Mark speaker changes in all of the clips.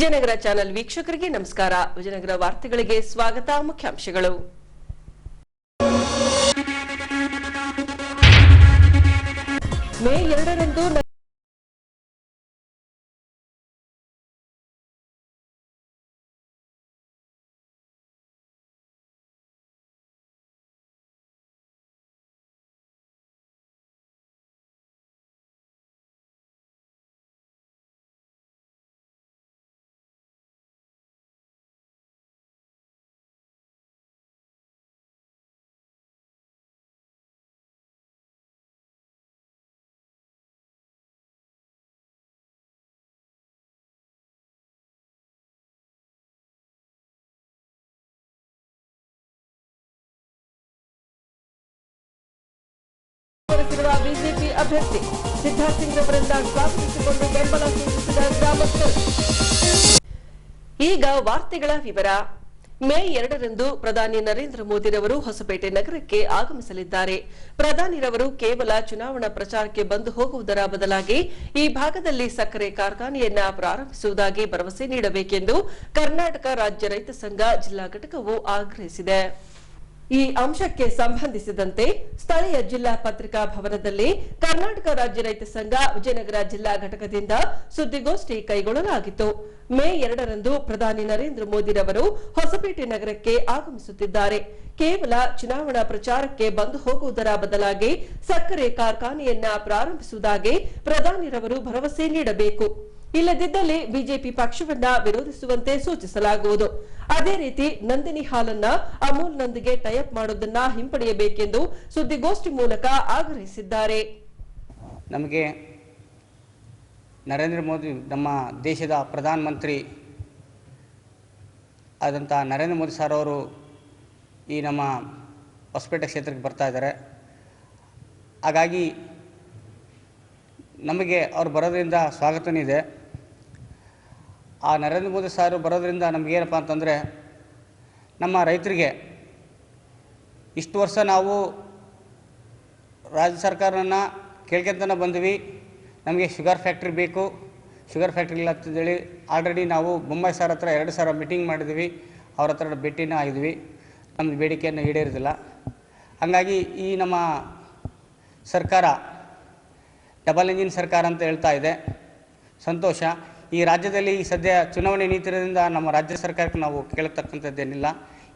Speaker 1: Vijayanagara channel ವೀಕ್ಷಕರಿಗೆ ನಮಸ್ಕಾರ. ವಿಜಯನಗರ ವಾರ್ತೆಗಳಿಗೆ ಸ್ವಾಗತ. ಮುಖ್ಯಾಂಶಗಳು. ಮೇ 2ರಂದು ಬಿಜೆಪಿ ಅಭ್ಯರ್ಥಿ ಸಿದ್ಧಾರ್ಥ ಸಿಂಗ್ ಅವರಿಂದ ಸ್ವಾಗತಿಸಿಕೊಂಡು ಬೆಂಬಲ ಸೂಚಿಸಿದ ಗ್ರಾಮಸ್ಥರು. ಈಗ ವಾರ್ತೆಗಳ ವಿವರ. ಮೇ 2ರಂದು ಪ್ರಧಾನಿ ನರೇಂದ್ರ ಮೋದಿರವರು ಹೊಸಪೇಟೆ ನಗರಕ್ಕೆ ಆಗಮಿಸಲಿದ್ದಾರೆ. ಪ್ರಧಾನಿರವರು ಕೇವಲ ಚುನಾವಣಾ ಪ್ರಚಾರಕ್ಕೆ ಬಂದು ಹೋಗುವುದರ ಬದಲಾಗಿ ಈ ಭಾಗದಲ್ಲಿ ಸಕ್ಕರೆ ಕಾರ್ಖಾನೆಯನ್ನ ಪ್ರಾರಂಭಿಸುವುದಾಗಿ ಭರವಸೆ ನೀಡಬೇಕೆಂದು ಕರ್ನಾಟಕ ರಾಜ್ಯ ರೈತ ಸಂಘ ಜಿಲ್ಲಾ ಘಟಕವು ಆಗ್ರಹಿಸಿದೆ. ಈ ಅಂಶಕ್ಕೆ ಸಂಬಂಧಿಸಿದಂತೆ ಸ್ಥಳೀಯ ಜಿಲ್ಲಾ ಪತ್ರಿಕಾ ಭವನದಲ್ಲಿ ಕರ್ನಾಟಕ ರಾಜ್ಯ ರೈತ ಸಂಘ ವಿಜಯನಗರ ಜಿಲ್ಲಾ ಘಟಕದಿಂದ ಸುದ್ದಿಗೋಷ್ಠಿ ಕೈಗೊಳ್ಳಲಾಗಿತ್ತು. ಮೇ 2ರಂದು ಪ್ರಧಾನಿ ನರೇಂದ್ರ ಮೋದಿರವರು ಹೊಸಪೇಟೆ ನಗರಕ್ಕೆ ಆಗಮಿಸುತ್ತಿದ್ದಾರೆ. ಕೇವಲ ಚುನಾವಣಾ ಪ್ರಚಾರಕ್ಕೆ ಬಂದು ಹೋಗುವುದರ ಬದಲಾಗಿ ಸಕ್ಕರೆ ಕಾರ್ಖಾನೆಯನ್ನ ಪ್ರಾರಂಭಿಸುವುದಾಗಿ ಪ್ರಧಾನಿರವರು ಭರವಸೆ ನೀಡಬೇಕು. ಇಲ್ಲದಿದ್ದಲ್ಲಿ ಬಿಜೆಪಿ ಪಕ್ಷವನ್ನ ವಿರೋಧಿಸುವಂತೆ ಸೂಚಿಸಲಾಗುವುದು. ಅದೇ ರೀತಿ ನಂದಿನಿ ಹಾಲನ್ನ ಅಮೂಲ್ನೊಂದಿಗೆ ಟೈಅಪ್ ಮಾಡುವುದನ್ನ ಹಿಂಪಡೆಯಬೇಕೆಂದು ಸುದ್ದಿಗೋಷ್ಠಿ ಮೂಲಕ ಆಗ್ರಹಿಸಿದ್ದಾರೆ.
Speaker 2: ನಮಗೆ ನರೇಂದ್ರ ಮೋದಿ, ನಮ್ಮ ದೇಶದ ಪ್ರಧಾನಮಂತ್ರಿ ಆದಂಥ ನರೇಂದ್ರ ಮೋದಿ ಸರ್ ಅವರು ಈ ನಮ್ಮ ಹೊಸಪೇಟೆ ಕ್ಷೇತ್ರಕ್ಕೆ ಬರ್ತಾ ಇದ್ದಾರೆ. ಹಾಗಾಗಿ ನಮಗೆ ಅವ್ರು ಬರೋದ್ರಿಂದ ಸ್ವಾಗತನೂ ಇದೆ. ಆ ನರೇಂದ್ರ ಮೋದಿ ಸಾರು ಬರೋದ್ರಿಂದ ನಮಗೇನಪ್ಪ ಅಂತಂದರೆ, ನಮ್ಮ ರೈತರಿಗೆ ಇಷ್ಟು ವರ್ಷ ನಾವು ರಾಜ್ಯ ಸರ್ಕಾರನ ಕೇಳ್ಕೊಂತನೇ ಬಂದ್ವಿ. ನಮಗೆ ಶುಗರ್ ಫ್ಯಾಕ್ಟ್ರಿ ಬೇಕು, ಶುಗರ್ ಫ್ಯಾಕ್ಟ್ರಿ ಇಲ್ಲ ಅಂತೇಳಿ ಆಲ್ರೆಡಿ ನಾವು ಬೊಮ್ಮಾಯಿ ಸರ್ ಹತ್ರ 2 ಸಲ ಮೀಟಿಂಗ್ ಮಾಡಿದ್ವಿ. ಅವ್ರ ಹತ್ರ ಭೇಟಿನೂ ಆಗಿದ್ವಿ. ನಮ್ಮದು ಬೇಡಿಕೆಯನ್ನು ಈಡೇರಿದಿಲ್ಲ. ಹಾಗಾಗಿ ಈ ನಮ್ಮ ಸರ್ಕಾರ ಡಬಲ್ ಇಂಜಿನ್ ಸರ್ಕಾರ ಅಂತ ಹೇಳ್ತಾ ಇದೆ. ಸಂತೋಷ. ಈ ರಾಜ್ಯದಲ್ಲಿ ಈ ಸದ್ಯ ಚುನಾವಣೆ ನೀತಿರೋದ್ರಿಂದ ನಮ್ಮ ರಾಜ್ಯ ಸರ್ಕಾರಕ್ಕೆ ನಾವು ಕೇಳತಕ್ಕಂಥದ್ದೇನಿಲ್ಲ.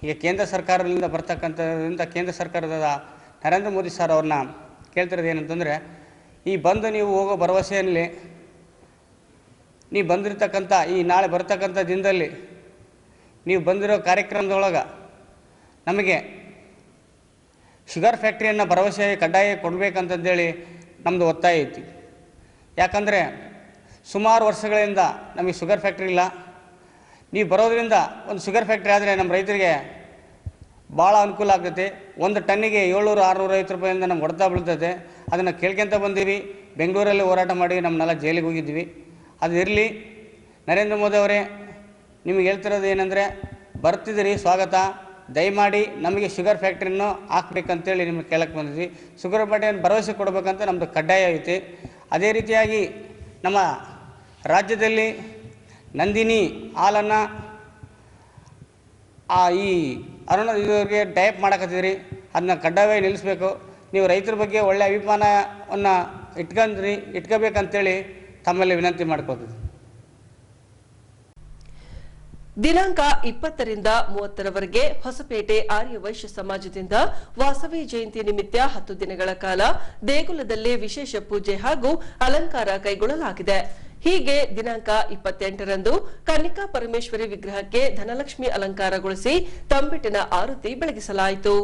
Speaker 2: ಈಗ ಕೇಂದ್ರ ಸರ್ಕಾರದಿಂದ ಬರ್ತಕ್ಕಂಥದ್ರಿಂದ ಕೇಂದ್ರ ಸರ್ಕಾರದ ನರೇಂದ್ರ ಮೋದಿ ಸರ್ ಅವ್ರನ್ನ ಕೇಳ್ತಿರೋದು ಏನಂತಂದರೆ, ಈ ಬಂದು ನೀವು ಹೋಗೋ ಭರವಸೆಯಲ್ಲಿ ನೀವು ಬಂದಿರತಕ್ಕಂಥ ಈ ನಾಳೆ ಬರ್ತಕ್ಕಂಥ ದಿನದಲ್ಲಿ ನೀವು ಬಂದಿರೋ ಕಾರ್ಯಕ್ರಮದೊಳಗೆ ನಮಗೆ ಶುಗರ್ ಫ್ಯಾಕ್ಟ್ರಿಯನ್ನು ಭರವಸೆ ಕಡ್ಡಾಯ ಕೊಡಬೇಕಂತಂದೇಳಿ ನಮ್ಮದು ಒತ್ತಾಯ ಐತಿ. ಯಾಕಂದರೆ ಸುಮಾರು ವರ್ಷಗಳಿಂದ ನಮಗೆ ಶುಗರ್ ಫ್ಯಾಕ್ಟ್ರಿ ಇಲ್ಲ. ನೀವು ಬರೋದ್ರಿಂದ ಒಂದು ಶುಗರ್ ಫ್ಯಾಕ್ಟ್ರಿ ಆದರೆ ನಮ್ಮ ರೈತರಿಗೆ ಭಾಳ ಅನುಕೂಲ ಆಗ್ತೈತೆ. ಒಂದು ಟನ್ನಿಗೆ 700-650 ರೂಪಾಯಿಂದ ನಮ್ಗೆ ಹೊಡೆತ ಬೀಳ್ತದೆ. ಅದನ್ನು ಕೇಳ್ಕೊಂತ ಬಂದೀವಿ. ಬೆಂಗಳೂರಲ್ಲಿ ಹೋರಾಟ ಮಾಡಿ ನಮ್ಮನ್ನೆಲ್ಲ ಜೈಲಿಗೆ ಹೋಗಿದ್ವಿ. ಅದು ಇರಲಿ. ನರೇಂದ್ರ ಮೋದಿ ಅವರೇ, ನಿಮಗೆ ಹೇಳ್ತಿರೋದು ಏನಂದರೆ, ಬರ್ತಿದ್ದೀರಿ, ಸ್ವಾಗತ. ದಯಮಾಡಿ ನಮಗೆ ಶುಗರ್ ಫ್ಯಾಕ್ಟ್ರಿನೂ ಹಾಕ್ಬೇಕಂತೇಳಿ ನಿಮಗೆ ಕೇಳಕ್ಕೆ ಬಂದಿದ್ವಿ. ಶುಗರ್ ಫ್ಯಾಕ್ಟ್ರಿಯನ್ನು ಭರವಸೆ ಕೊಡಬೇಕಂತ ನಮ್ಮದು ಕಡ್ಡಾಯ ಐತಿ. ಅದೇ ರೀತಿಯಾಗಿ ನಮ್ಮ ರಾಜ್ಯದಲ್ಲಿ ನಂದಿನಿ ಹಾಲನ್ನು ಈ ಇದರಿಗೆ ಟೈಪ್ ಮಾಡಕತ್ತಿದ್ರಿ, ಅದನ್ನ ಕಡ್ಡಾಯವಾಗಿ ನಿಲ್ಲಿಸಬೇಕು. ನೀವು ರೈತರ ಬಗ್ಗೆ ಒಳ್ಳೆಯ ಅಭಿಮಾನವನ್ನು ಇಟ್ಕೋಬೇಕಂತೇಳಿ ತಮ್ಮಲ್ಲಿ ವಿನಂತಿ ಮಾಡ್ಕೋತೀವಿ.
Speaker 1: ದಿನಾಂಕ 20ರಿಂದ 30ರವರೆಗೆ ಹೊಸಪೇಟೆ ಆರ್ಯ ವೈಶ್ಯ ಸಮಾಜದಿಂದ ವಾಸವಿ ಜಯಂತಿ ನಿಮಿತ್ತ 10 ದಿನಗಳ ಕಾಲ ದೇಗುಲದಲ್ಲಿ ವಿಶೇಷ ಪೂಜೆ ಹಾಗೂ ಅಲಂಕಾರ ಕೈಗೊಳ್ಳಲಾಗಿದೆ. ಹೀಗೆ ದಿನಾಂಕ 28ರಂದು ಕನ್ನಿಕಾ ಪರಮೇಶ್ವರಿ ವಿಗ್ರಹಕ್ಕೆ ಧನಲಕ್ಷ್ಮಿ ಅಲಂಕಾರಗೊಳಿಸಿ ತಂಬಿಟ್ಟಿನ ಆರತಿ ಬೆಳಗಿಸಲಾಯಿತು.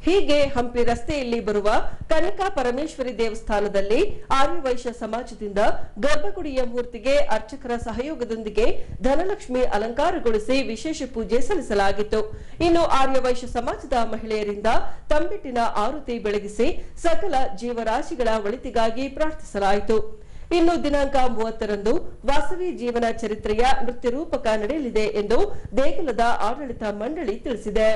Speaker 1: ಹೀಗೆ ಹಂಪಿ ರಸ್ತೆಯಲ್ಲಿ ಬರುವ ಕನ್ನಿಕಾ ಪರಮೇಶ್ವರಿ ದೇವಸ್ಥಾನದಲ್ಲಿ ಆರ್ಯ ವೈಶ್ಯ ಸಮಾಜದಿಂದ ಗರ್ಭಗುಡಿಯ ಮೂರ್ತಿಗೆ ಅರ್ಚಕರ ಸಹಯೋಗದೊಂದಿಗೆ ಧನಲಕ್ಷ್ಮಿ ಅಲಂಕಾರಗೊಳಿಸಿ ವಿಶೇಷ ಪೂಜೆ ಸಲ್ಲಿಸಲಾಗಿತ್ತು. ಇನ್ನು ಆರ್ಯ ವೈಶ್ಯ ಸಮಾಜದ ಮಹಿಳೆಯರಿಂದ ತಂಬಿಟ್ಟಿನ ಆರತಿ ಬೆಳಗಿಸಿ ಸಕಲ ಜೀವರಾಶಿಗಳ ಒಳಿತಿಗಾಗಿ ಪ್ರಾರ್ಥಿಸಲಾಯಿತು. ಇನ್ನು ದಿನಾಂಕ 30ರಂದು ವಾಸವಿ ಜೀವನ ಚರಿತ್ರೆಯ ನೃತ್ಯ ರೂಪಕ ನಡೆಯಲಿದೆ ಎಂದು ದೇಗುಲದ ಆಡಳಿತ ಮಂಡಳಿ ತಿಳಿಸಿದೆ.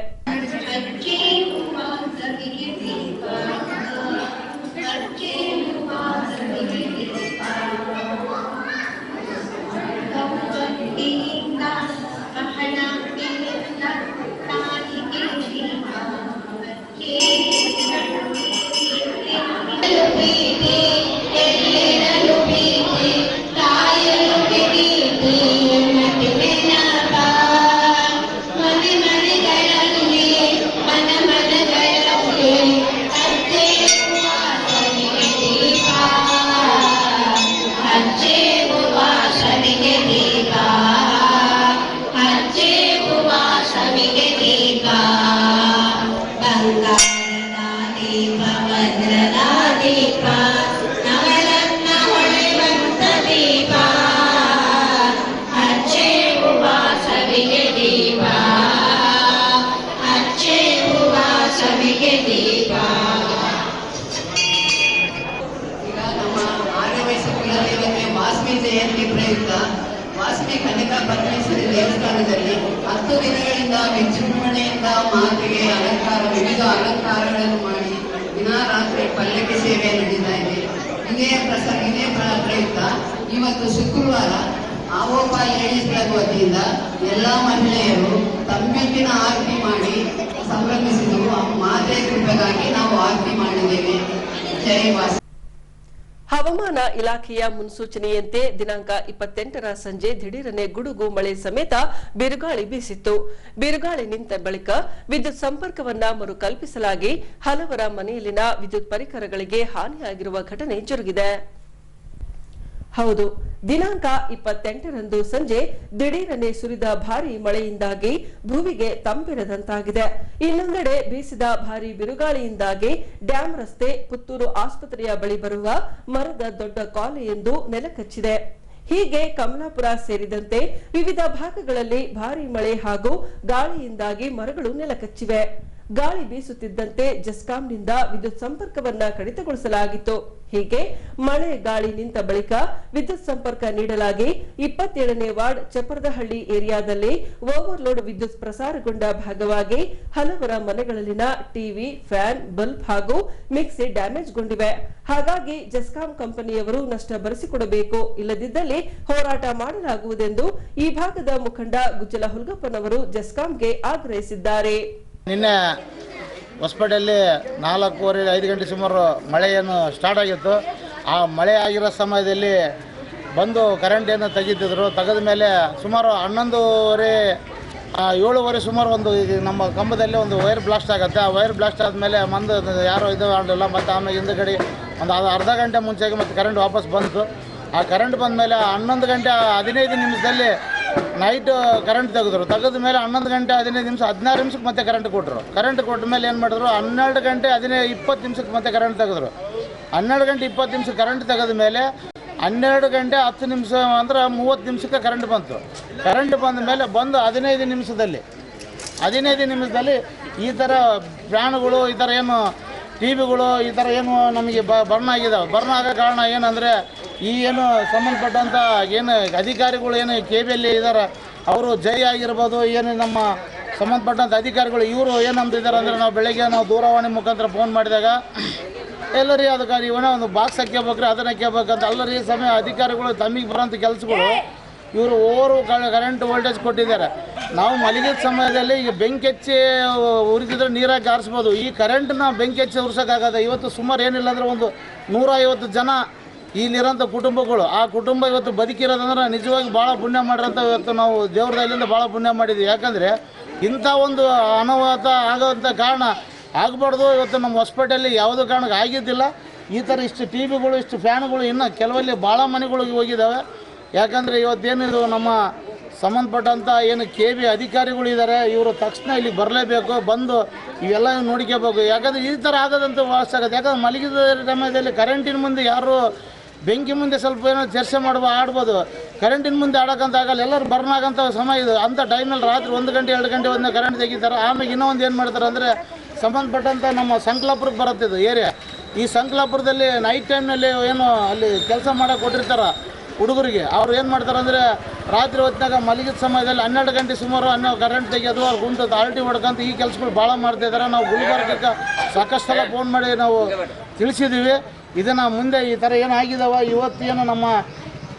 Speaker 3: ಜಯಂತಿ ಪ್ರಯುಕ್ತ ವಾಸವಿ ಕನ್ಯಕಾ ಪರಮೇಶ್ವರಿ ದೇವಸ್ಥಾನದಲ್ಲಿ 10 ದಿನಗಳಿಂದ ವಿಜೃಂಭಣೆಯಿಂದ ಮಾತೆಗೆ ವಿವಿಧ ಅಲಂಕಾರಗಳನ್ನು ಮಾಡಿ ದಿನ ರಾತ್ರಿ ಪಲ್ಲಕ್ಕಿ ಸೇವೆ ನಡೀತಾ ಇದೆ. ಇದೇ ಪ್ರಯುಕ್ತ ಇವತ್ತು ಶುಕ್ರವಾರ ಆವೋಪ ಲೇಡೀಸ್ ಕ್ಲಬ್ ವತಿಯಿಂದ ಎಲ್ಲ ಮಹಿಳೆಯರು ತಮ್ಮಿಟ್ಟಿನ ಆರತಿ ಮಾಡಿ ಸಂಭ್ರಮಿಸಿದರು. ಮಾತೆ ಕೃಪೆಗಾಗಿ ನಾವು ಆರತಿ ಮಾಡಿದ್ದೇವೆ. ಜೈ ವಾಸ.
Speaker 1: ಹವಾಮಾನ ಇಲಾಖೆಯ ಮುನ್ಸೂಚನೆಯಂತೆ ದಿನಾಂಕ 28ರ ಸಂಜೆ ದಿಢೀರನೆ ಗುಡುಗು ಮಳೆ ಸಮೇತ ಬಿರುಗಾಳಿ ಬೀಸಿತ್ತು. ಬಿರುಗಾಳಿ ನಿಂತ ಬಳಿಕ ವಿದ್ಯುತ್ ಸಂಪರ್ಕವನ್ನ ಮರುಕಲ್ಪಿಸಲಾಗಿ ಹಲವರ ಮನೆಯಲ್ಲಿನ ವಿದ್ಯುತ್ ಪರಿಕರಗಳಿಗೆ ಹಾನಿಯಾಗಿರುವ ಘಟನೆ ಜರುಗಿದೆ. ಹೌದು, ದಿನಾಂಕ 28ರಂದು ಸಂಜೆ ದಿಢೀರನೆ ಸುರಿದ ಭಾರೀ ಮಳೆಯಿಂದಾಗಿ ಭೂಮಿಗೆ ತಂಪೆರೆದಂತಾಗಿದೆ. ಇನ್ನೊಂದೆಡೆ ಬೀಸಿದ ಭಾರೀ ಬಿರುಗಾಳಿಯಿಂದಾಗಿ ಡ್ಯಾಂ ರಸ್ತೆ, ಪುತ್ತೂರು ಆಸ್ಪತ್ರೆಯ ಬಳಿ ಬರುವ ಮರದ ದೊಡ್ಡ ಕಾಲೆಯೊಂದು ನೆಲಕಚ್ಚಿದೆ. ಹೀಗೆ ಕಮಲಾಪುರ ಸೇರಿದಂತೆ ವಿವಿಧ ಭಾಗಗಳಲ್ಲಿ ಭಾರೀ ಮಳೆ ಹಾಗೂ ಗಾಳಿಯಿಂದಾಗಿ ಮರಗಳು ನೆಲಕಚ್ಚಿವೆ. ಗಾಳಿ ಬೀಸುತ್ತಿದ್ದಂತೆ ಜೆಸ್ಕಾಂನಿಂದ ವಿದ್ಯುತ್ ಸಂಪರ್ಕವನ್ನ ಕಡಿತಗೊಳಿಸಲಾಗಿತ್ತು. ಹೀಗೆ ಮಳೆ ಗಾಳಿ ನಿಂತ ಬಳಿಕ ವಿದ್ಯುತ್ ಸಂಪರ್ಕ ನೀಡಲಾಗಿ 27ನೇ ವಾರ್ಡ್ ಚಪ್ಪರದಹಳ್ಳಿ ಏರಿಯಾದಲ್ಲಿ ಓವರ್ಲೋಡ್ ವಿದ್ಯುತ್ ಪ್ರಸಾರಗೊಂಡ ಭಾಗವಾಗಿ ಹಲವರ ಮನೆಗಳಲ್ಲಿನ ಟಿವಿ, ಫ್ಯಾನ್, ಬಲ್ಬ್ ಹಾಗೂ ಮಿಕ್ಸಿ ಡ್ಯಾಮೇಜ್ಗೊಂಡಿವೆ. ಹಾಗಾಗಿ ಜೆಸ್ಕಾಂ ಕಂಪನಿಯವರು ನಷ್ಟ ಭರಿಸಿಕೊಡಬೇಕು, ಇಲ್ಲದಿದ್ದಲ್ಲಿ ಹೋರಾಟ ಮಾಡಲಾಗುವುದೆಂದು ಈ ಭಾಗದ ಮುಖಂಡ ಗುಜ್ಜಲ ಹುಲ್ಗಪ್ಪನವರು ಜೆಸ್ಕಾಂಗೆ ಆಗ್ರಹಿಸಿದ್ದಾರೆ.
Speaker 4: ನಿನ್ನೆ ಹೊಸಪೇಟೆಯಲ್ಲಿ 4:45 ಗಂಟೆ ಸುಮಾರು ಮಳೆಯನ್ನು ಸ್ಟಾರ್ಟ್ ಆಗಿತ್ತು. ಆ ಮಳೆ ಆಗಿರೋ ಸಮಯದಲ್ಲಿ ಬಂದು ಕರೆಂಟನ್ನು ತೆಗಿತಿದ್ರು. ತೆಗೆದ ಮೇಲೆ ಸುಮಾರು 11:30 7:30 ಸುಮಾರು ಒಂದು ನಮ್ಮ ಕಂಬದಲ್ಲಿ ಒಂದು ವೈರ್ ಬ್ಲಾಸ್ಟ್ ಆಗುತ್ತೆ. ಆ ವೈರ್ ಬ್ಲಾಸ್ಟ್ ಆದಮೇಲೆ ಮಂದು ಯಾರೋ ಇದು ಮಾಡಲಿಲ್ಲ. ಮತ್ತು ಆಮೇಲೆ ಹಿಂದುಗಡೆ ಒಂದು ಅರ್ಧ ಗಂಟೆ ಮುಂಚೆಗೆ ಮತ್ತು ಕರೆಂಟ್ ವಾಪಸ್ ಬಂತು. ಆ ಕರೆಂಟ್ ಬಂದ ಮೇಲೆ 11:15 ನಿಮಿಷದಲ್ಲಿ ನೈಟ್ ಕರೆಂಟ್ ತೆಗೆದ್ರು. ತೆಗೆದ ಮೇಲೆ 11:15 16 ನಿಮಿಷಕ್ಕೆ ಮತ್ತೆ ಕರೆಂಟ್ ಕೊಟ್ಟರು. ಕರೆಂಟ್ ಕೊಟ್ಟ ಮೇಲೆ ಏನು ಮಾಡಿದ್ರು, 12:20 ನಿಮಿಷಕ್ಕೆ ಮತ್ತೆ ಕರೆಂಟ್ ತೆಗೆದ್ರು. 12:20 ಕರೆಂಟ್ ತೆಗೆದ ಮೇಲೆ 12:10 ಅಂದ್ರೆ 30 ನಿಮಿಷಕ್ಕೆ ಕರೆಂಟ್ ಬಂತು. ಕರೆಂಟ್ ಬಂದ ಮೇಲೆ ಬಂದು 15 ನಿಮಿಷದಲ್ಲಿ ಈ ಥರ ಫ್ಯಾನ್ಗಳು, ಈ ಥರ ಏನು ಟಿವಿಗಳು, ಈ ಥರ ಏನು ನಮಗೆ ಬರ್ನ್ ಆಗಿದ್ದಾವೆ. ಬರ್ನ್ ಆಗೋ ಕಾರಣ ಏನಂದರೆ ಈ ಏನು ಸಂಬಂಧಪಟ್ಟಂಥ ಏನು ಅಧಿಕಾರಿಗಳು ಏನು KBಯಲ್ಲಿ ಇದ್ದಾರೆ, ಅವರು ಜೈ ಆಗಿರ್ಬೋದು, ಏನು ನಮ್ಮ ಸಂಬಂಧಪಟ್ಟಂಥ ಅಧಿಕಾರಿಗಳು ಇವರು ಏನಂತಿದ್ದಾರೆ ಅಂದರೆ, ನಾವು ಬೆಳಗ್ಗೆ ದೂರವಾಣಿ ಮುಖಾಂತರ ಫೋನ್ ಮಾಡಿದಾಗ ಎಲ್ಲರಿ ಅದಕ್ಕೆ ಇವನೇ ಒಂದು ಬಾಕ್ಸ್ ಹಾಕ್ಯಬೇಕ್ರಿ, ಅದನ್ನು ಹಾಕ್ಯಬೇಕಂತ ಎಲ್ಲರಿ ಸಮಯ ಅಧಿಕಾರಿಗಳು ತಮಗೆ ಬರೋಂಥ ಕೆಲಸಗಳು ಇವರು ಕರೆಂಟ್ ವೋಲ್ಟೇಜ್ ಕೊಟ್ಟಿದ್ದಾರೆ. ನಾವು ಮಲಗಿದ ಸಮಯದಲ್ಲಿ ಈಗ ಬೆಂಕಿ ಹಚ್ಚಿ ಉರಿದಿದ್ರೆ ನೀರಾಗಿ ಆರಿಸ್ಬೋದು. ಈ ಕರೆಂಟ್ನ ಬೆಂಕಿ ಹಚ್ಚಿ ಉರ್ಸೋಕ್ಕಾಗದ. ಇವತ್ತು ಸುಮಾರು ಏನಿಲ್ಲ ಅಂದರೆ ಒಂದು 150 ಜನ ಇಲ್ಲಿರೋಂಥ ಕುಟುಂಬಗಳು, ಆ ಕುಟುಂಬ ಇವತ್ತು ಬದುಕಿರೋದಂದ್ರೆ ನಿಜವಾಗಿ ಭಾಳ ಪುಣ್ಯ ಮಾಡಿರೋಂಥ ಇವತ್ತು ನಾವು ದೇವ್ರ ದಯೆಯಿಂದ ಭಾಳ ಪುಣ್ಯ ಮಾಡಿದ್ದೀವಿ. ಯಾಕಂದರೆ ಇಂಥ ಒಂದು ಅನಾಹುತ ಆಗೋವಂಥ ಕಾರಣ ಆಗಬಾರ್ದು. ಇವತ್ತು ನಮ್ಮ ಹೊಸಪೇಟೆಯಲ್ಲಿ ಯಾವುದೋ ಕಾರಣಕ್ಕೆ ಆಗಿದ್ದಿಲ್ಲ. ಈ ಥರ ಇಷ್ಟು ಟಿವಿಗಳು, ಇಷ್ಟು ಫ್ಯಾನ್ಗಳು ಇನ್ನೂ ಕೆಲವಲ್ಲಿ ಭಾಳ ಮನೆಗಳಿಗೆ ಹೋಗಿದ್ದಾವೆ. ಯಾಕಂದರೆ ಇವತ್ತೇನಿದು ನಮ್ಮ ಸಂಬಂಧಪಟ್ಟಂಥ ಏನು KB ಅಧಿಕಾರಿಗಳು ಇದ್ದಾರೆ, ಇವರು ತಕ್ಷಣ ಇಲ್ಲಿ ಬರಲೇಬೇಕು, ಬಂದು ಇವೆಲ್ಲ ನೋಡ್ಕೋಬೇಕು. ಯಾಕಂದರೆ ಈ ಥರ ಆಗೋದಂತ ವಾಸ ಆಗುತ್ತೆ. ಯಾಕಂದ್ರೆ ಮಲಗಿದ ಸಮಯದಲ್ಲಿ ಕರೆಂಟಿನ ಮುಂದೆ ಯಾರು ಬೆಂಕಿ ಮುಂದೆ ಸ್ವಲ್ಪ ಏನೋ ಚರ್ಚೆ ಆಡ್ಬೋದು, ಕರೆಂಟಿನ ಮುಂದೆ ಆಡೋಕ್ಕಂತ ಆಗಲ್ಲ. ಎಲ್ಲರೂ ಬರ್ನ್ ಆಗೋಂಥ ಸಮಯ ಇದು. ಅಂಥ ಟೈಮಲ್ಲಿ ರಾತ್ರಿ 1 ಗಂಟೆ 2 ಗಂಟೆ ಒಂದು ಕರೆಂಟ್ ತೆಗಿತಾರೆ. ಆಮೇಲೆ ಇನ್ನೂ ಒಂದು ಏನು ಮಾಡ್ತಾರೆ ಅಂದರೆ, ಸಂಬಂಧಪಟ್ಟಂಥ ನಮ್ಮ ಸಂಕಲಾಪುರಕ್ಕೆ ಬರುತ್ತೆ ಇದು ಏರಿಯಾ. ಈ ಸಂಕಲಾಪುರದಲ್ಲಿ ನೈಟ್ ಟೈಮ್ನಲ್ಲಿ ಏನು ಅಲ್ಲಿ ಕೆಲಸ ಮಾಡೋಕೆ ಕೊಟ್ಟಿರ್ತಾರೆ ಹುಡುಗರಿಗೆ, ಅವ್ರು ಏನು ಮಾಡ್ತಾರೆ ಅಂದರೆ, ರಾತ್ರಿ ಹೊತ್ತಿನಾಗ ಮಲಗಿದ ಸಮಯದಲ್ಲಿ 12 ಗಂಟೆ ಸುಮಾರು ಕರೆಂಟ್ ತೆಗೆಯೋದು, ಅವ್ರು ಗುಂಟು ಆಲ್ಟಿ ಹೊಡ್ಕೊಂತ ಈ ಕೆಲಸಗಳು ಭಾಳ ಮಾಡ್ತಾಯಿದ್ದಾರೆ. ನಾವು ಗುಲ್ಬರ್ಗಕ್ಕೆ ಸಾಕಷ್ಟು ಸಲ ಫೋನ್ ಮಾಡಿ ನಾವು ತಿಳಿಸಿದ್ದೀವಿ. ಇದನ್ನು ಮುಂದೆ ಈ ಥರ ಏನಾಗಿದ್ದಾವೆ, ಇವತ್ತೇನು ನಮ್ಮ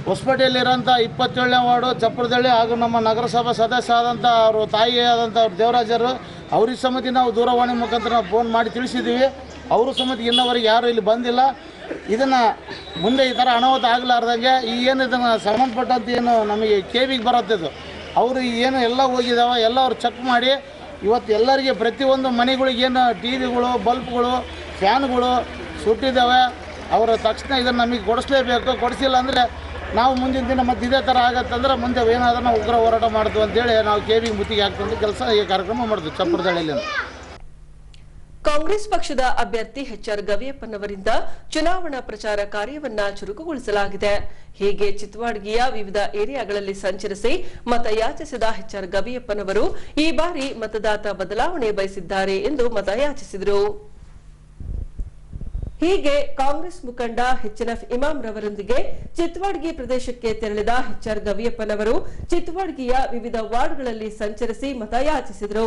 Speaker 4: ಹೊಸಪೇಟೆಯಲ್ಲಿರೋಂಥ 27ನೇ ವಾರ್ಡು ಚಪ್ಪರದಳ್ಳಿ ಹಾಗೂ ನಮ್ಮ ನಗರಸಭಾ ಸದಸ್ಯ ಆದಂಥ ಅವರು ತಾಯಿ ಆದಂಥ ಅವ್ರ ದೇವರಾಜರು, ಅವ್ರಿಗೆ ಸಮಿತಿ ನಾವು ದೂರವಾಣಿ ಮುಖಾಂತರ ನಾವು ಫೋನ್ ಮಾಡಿ ತಿಳಿಸಿದ್ದೀವಿ. ಅವರು ಸಮೇತ ಇನ್ನವರೆಗೆ ಯಾರು ಇಲ್ಲಿ ಬಂದಿಲ್ಲ. ಇದನ್ನು ಮುಂದೆ ಈ ಥರ ಅನಾಹುತ ಆಗಲಾರ್ದಂಗೆ ಈ ಏನು ಇದನ್ನು ಸಂಬಂಧಪಟ್ಟಂತೆ ಏನು ನಮಗೆ ಕೇವಿಗೆ ಬರುತ್ತಿದ್ದು ಅವರು ಏನು ಎಲ್ಲ ಹೋಗಿದ್ದಾವೆ ಎಲ್ಲ ಅವ್ರು ಚೆಕ್ ಮಾಡಿ ಇವತ್ತು ಎಲ್ಲರಿಗೆ ಪ್ರತಿಯೊಂದು ಮನೆಗಳಿಗೇನು ಟಿ ವಿಗಳು ಬಲ್ಬ್ಗಳು ಫ್ಯಾನ್ಗಳು ಸುಟ್ಟಿದ್ದಾವೆ. ಅವರ ತಕ್ಷಣ ಇದನ್ನು ನಮಗೆ ಕೊಡಿಸ್ಲೇಬೇಕು. ಕೊಡಿಸಿಲ್ಲ ಅಂದರೆ ನಾವು ಮುಂದಿನ ದಿನ ಮತ್ತೆ ಇದೇ ಥರ ಆಗತ್ತಂದ್ರೆ ಮುಂದೆ ಏನಾದರೂ ನಾವು ಉಗ್ರ ಹೋರಾಟ ಮಾಡ್ತೀವಿ ಅಂತೇಳಿ ನಾವು ಕೇವಿಗೆ ಮುತ್ತಿಗೆ ಹಾಕ್ತಂದು ಕೆಲಸ ಈ ಕಾರ್ಯಕ್ರಮ ಮಾಡಿದ್ವಿ ಚಪ್ಪರದಳ್ಳಿಯಲ್ಲಿ.
Speaker 1: ಕಾಂಗ್ರೆಸ್ ಪಕ್ಷದ ಅಭ್ಯರ್ಥಿ ಎಚ್ಆರ್ ಗವಿಯಪ್ಪನವರಿಂದ ಚುನಾವಣಾ ಪ್ರಚಾರ ಕಾರ್ಯವನ್ನ ಚುರುಕುಗೊಳಿಸಲಾಗಿದೆ. ಹೀಗೆ ಚಿತ್ವಾಡ್ಗಿಯ ವಿವಿಧ ಏರಿಯಾಗಳಲ್ಲಿ ಸಂಚರಿಸಿ ಮತಯಾಚಿಸಿದ ಎಚ್ಆರ್ ಗವಿಯಪ್ಪನವರು ಈ ಬಾರಿ ಮತದಾತ ಬದಲಾವಣೆ ಬಯಸಿದ್ದಾರೆ ಎಂದು ಮತಯಾಚಿಸಿದರು. ಹೀಗೆ ಕಾಂಗ್ರೆಸ್ ಮುಖಂಡ ಎಚ್ಎನ್ಎಫ್ ಇಮಾಮ್ ರವರೊಂದಿಗೆ ಚಿತ್ವಾಡ್ಗಿ ಪ್ರದೇಶಕ್ಕೆ ತೆರಳಿದ ಎಚ್ಆರ್ ಗವಿಯಪ್ಪನವರು ಚಿತ್ವಾಡ್ಗಿಯ ವಿವಿಧ ವಾರ್ಡ್ಗಳಲ್ಲಿ ಸಂಚರಿಸಿ ಮತಯಾಚಿಸಿದರು.